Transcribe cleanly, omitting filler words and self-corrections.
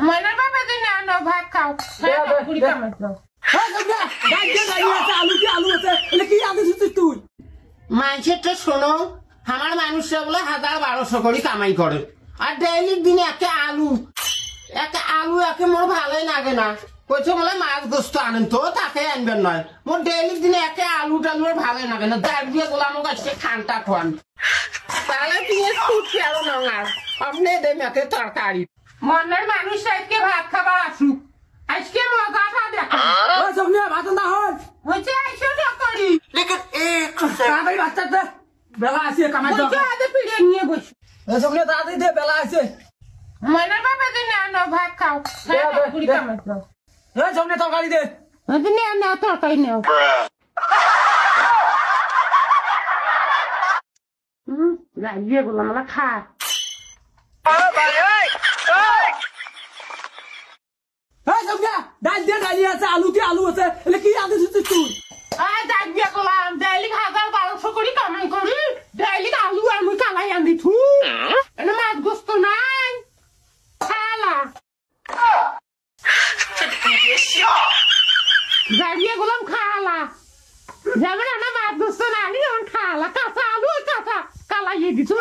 ময়নার বাবা দিন না ভাত খাও কুড়ি কামাই দাও মানুষের তো শোনো আমার মানুষরা বলে ১,০০০-১,২০০ করে কামাই করে আর ডেইলি দিনে একটা আলু একে মোর ভালোই লাগে না কইছে বলে মাছ গোস্ত আনেন তো তাকে আনবেন নয় মোর ডেইলি দিনে একে আলু টালু ভালোই লাগে না দাঁড় দিয়ে বলে আমার কাছে খানটা খান তাহলে তুমি ফুটছি আরো নঙার আপনি দেন একে তরকারি মনের মানুষ আজকে ভাত খাবার আসুক আজকে মজাটা দেখা ভাত না হয় হয়েছে আইসো করি তাড়াতাড়ি বাচ্চাটা বেলা আছে কামাই পিড়ে নিয়ে বসে সঙ্গে তাড়াতাড়ি দে বেলা আছে ময়নার বাবা দিন না ভাত খাও কুড়ি কামাই দাও সঙ্গে তরকারি দে না তরকারি নেও লাগিয়ে বললাম আমরা খা আলু কি আলু আছে কি আলু তুই ডাকিয়ে বললাম ডেইলি ১,০০০-১,২০০ করে কামাই করি ডেইলি আলু আমি কালাই আনি থু মাছ গোস্ত নাই খালা দাঁড়িয়ে গেলাম খালা যেমন মাছ গোস্ত নাই খালা কাঁচা আলু কাঁচা কালাইয়ে দিচ্ছ